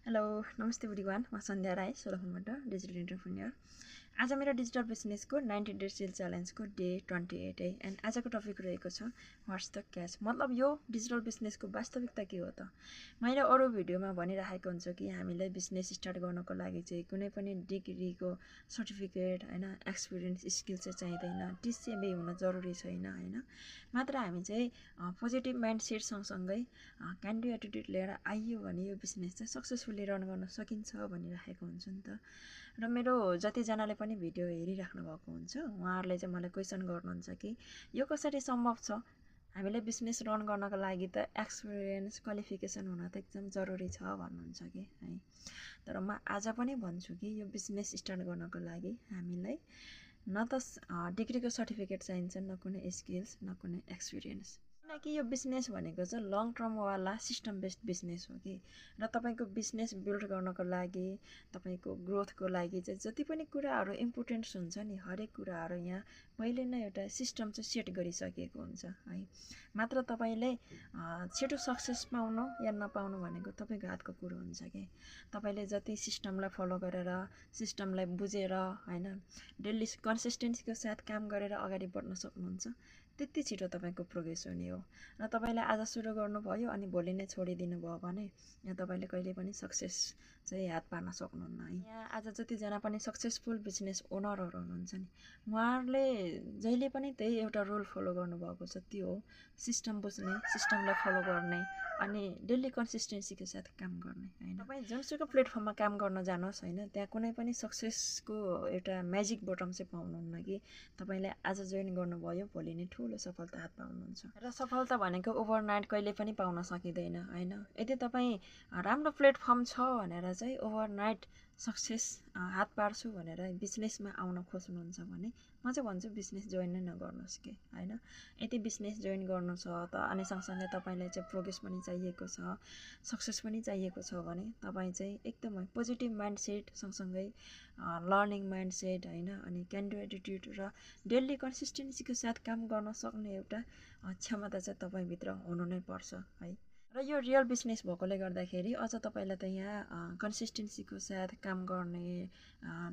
Hello नमस्ते everyone म सन्ध्या Rai सोलखुम्बाट digital entrepreneur. आज मेरो डिजिटल बिजनेसको 90 डेज सेल च्यालेन्जको डे 28 है। एन्ड आजको टपिक रहेको छ व्हाट्स द क्याच। मतलब यो डिजिटल बिजनेसको वास्तविकता के हो त। मैले अरू भिडियोमा भनिराखेको हुन्छु कि हामीलाई बिजनेस स्टार्ट गर्नको लागि चाहिँ कुनै पनि डिग्रीको सर्टिफिकेट हैन, एक्सपिरियन्स स्किल चाहिँ चाहिँदैन, टिसिएमबी हुन जरुरी छैन हैन। मात्र हामी चाहिँ पोजिटिभ माइन्डसेट सँगसँगै क्यान डु एटिट्युड लिएर आइयो भने यो बिजनेस चाहिँ सक्सेसफुली रन गर्न सकिन्छ भनिराखेको हुन्छु नि त। र मेरो जतिजनाले पनि भिडियो हेरिराख्नु भएको हुन्छ उहाँहरूले चाहिँ मलाई क्वेसन गर्नुहुन्छ कि यो कसरी सम्भव छ, हामीले बिजनेस रन गर्नको लागि त एक्सपिरियन्स क्वालिफिकेसन हुन त एकदम जरुरी छ भन्नुहुन्छ कि है। तर म आज पनि भन्छु कि यो बिजनेस स्टार्ट गर्नको लागि हामीलाई न त डिग्रीको सर्टिफिकेट चाहिन्छ, न कुनै स्किल्स, न कुनै एक्सपिरियन्स। किनकि यो बिजनेस भनेको चाहिँ लङ टर्मवाला सिस्टम बेस्ड बिजनेस हो कि। र तपाईँको बिजनेस बिल्ड गर्नको लागि, तपाईँको ग्रोथको लागि चाहिँ जति पनि कुराहरू इम्पोर्टेन्ट्स हुन्छ नि, हरेक कुराहरू यहाँ पहिले नै एउटा सिस्टम चाहिँ सेट गरिसकेको हुन्छ है। मात्र तपाईँले छिटो सक्सेस पाउनु या नपाउनु भनेको तपाईँको हातको कुरो हुन्छ कि। तपाईँले जति सिस्टमलाई फलो गरेर, सिस्टमलाई बुझेर हैन, डेली कन्सिस्टेन्सीको साथ काम गरेर अगाडि बढ्न सक्नुहुन्छ, त्यति छिटो तपाईँको प्रोग्रेस हुने हो। र तपाईँले आज सुरु गर्नुभयो अनि भोलि नै छोडिदिनु भयो भने यहाँ तपाईँले कहिले पनि सक्सेस चाहिँ हात पार्न सक्नुहुन्न है। यहाँ आज जतिजना पनि सक्सेसफुल बिजनेस ओनरहरू हुनुहुन्छ नि, उहाँहरूले जहिले पनि त्यही एउटा रुल फलो गर्नुभएको छ, त्यो हो सिस्टम बुझ्ने, सिस्टमलाई फलो गर्ने अनि डेली कन्सिस्टेन्सीको साथ काम गर्ने हैन। तपाईँ जुनसुकै प्लेटफर्ममा काम गर्न जानुहोस् हैन, त्यहाँ कुनै पनि सक्सेसको एउटा म्याजिक बटन चाहिँ पाउनुहुन्न कि तपाईँले आज जोइन गर्नुभयो भोलि नै ठुलो सफलता हात पाउनुहुन्छ। र सफलता भनेको ओभरनाइट कहिले पनि पाउन सकिँदैन हैन। यदि तपाईँ राम्रो प्लेटफर्म छ भनेर चाहिँ ओभरनाइट सक्सेस हात पार्छु भनेर बिजनेसमा आउन खोज्नुहुन्छ भने म चाहिँ भन्छु बिजनेस जोइन नै नगर्नुहोस् कि हैन। यदि बिजनेस जोइन गर्नु छ त अनि सँगसँगै तपाईँलाई चाहिँ प्रोग्रेस पनि चाहिएको छ, सक्सेस पनि चाहिएको छ भने तपाईँ चाहिँ एकदमै पोजिटिभ माइन्डसेट सँगसँगै लर्निङ माइन्डसेट हैन, अनि क्यान डु एटिट्युड र डेली कन्सिस्टेन्सीको साथ काम गर्न सक्ने एउटा क्षमता चाहिँ तपाईँभित्र हुनु नै पर्छ है। र यो रियल बिजनेस भएकोले गर्दाखेरि अझ तपाईँलाई त यहाँ कन्सिस्टेन्सीको साथ काम गर्ने,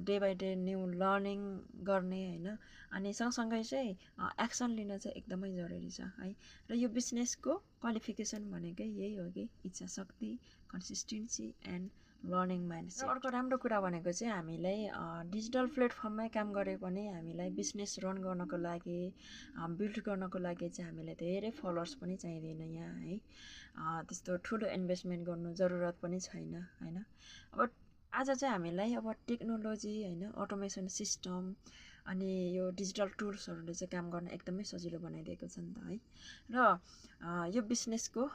day by day new learning गर्ने हैन, अनि सँगसँगै चाहिँ एक्सन लिन चाहिँ एकदमै जरुरी छ है। र यो बिजनेसको क्वालिफिकेसन भनेकै यही हो कि इच्छा शक्ति, कन्सिस्टेन्सी एन्ड लर्निङ माइन्डसेट। र अर्को राम्रो कुरा भनेको चाहिँ हामीलाई डिजिटल प्लेटफर्ममै काम गरे पनि हामीलाई बिजनेस रन गर्नको लागि, बिल्ड गर्नको लागि चाहिँ हामीलाई धेरै फलोवर्स पनि चाहिँदैन यहाँ है। त्यस्तो ठुलो इन्भेस्टमेन्ट गर्नु जरुरत पनि छैन हैन। अब आज चाहिँ हामीलाई अब टेक्नोलोजी हैन, अटोमेसन सिस्टम अनि यो डिजिटल टुल्सहरूले चाहिँ काम गर्न एकदमै सजिलो बनाइदिएको छ नि त है। र यो बिजनेसको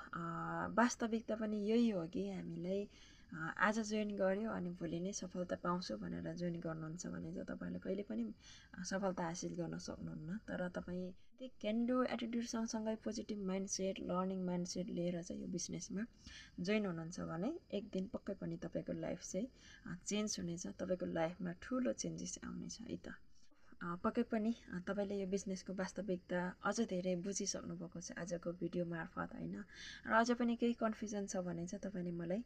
वास्तविकता पनि यही हो कि हामीलाई आज जोइन गर्यो अनि भोलि नै सफलता पाउँछु भनेर जोइन गर्नुहुन्छ भने चाहिँ तपाईँले कहिले पनि सफलता हासिल गर्न सक्नुहुन्न। तर तपाईँ क्यान डु एटिट्युड सँगसँगै पोजिटिभ माइन्डसेट, लर्निङ माइन्डसेट लिएर चाहिँ यो बिजनेसमा जोइन हुनुहुन्छ भने एक दिन पक्कै पनि तपाईँको लाइफ चाहिँ चेन्ज हुनेछ, तपाईँको लाइफमा ठुलो चेन्जेस आउनेछ है त। पक्कै पनि तपाईँले यो बिजनेसको वास्तविकता अझ धेरै बुझिसक्नु भएको छ आजको भिडियो मार्फत हैन। र अझ पनि केही कन्फ्युजन छ भने चाहिँ तपाईँले मलाई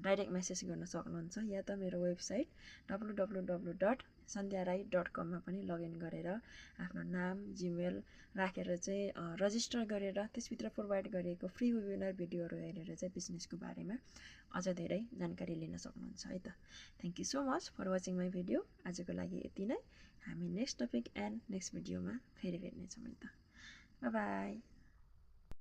डाइरेक्ट मेसेज गर्न सक्नुहुन्छ, या त मेरो वेबसाइट www.sandhyarai.com मा पनि लगइन गरेर आफ्नो नाम, जिमेल राखेर चाहिँ रजिस्टर गरेर त्यसभित्र प्रोभाइड गरिएको फ्री वेबिनार भिडियोहरू हेरेर चाहिँ बिजनेसको बारेमा अझ धेरै जानकारी लिन सक्नुहुन्छ है त। Thank you so much for watching my video. आजको लागि यति नै। हामी नेक्स्ट टपिक एन्ड नेक्स्ट भिडियोमा फेरि भेट्नेछौँ है त। By by.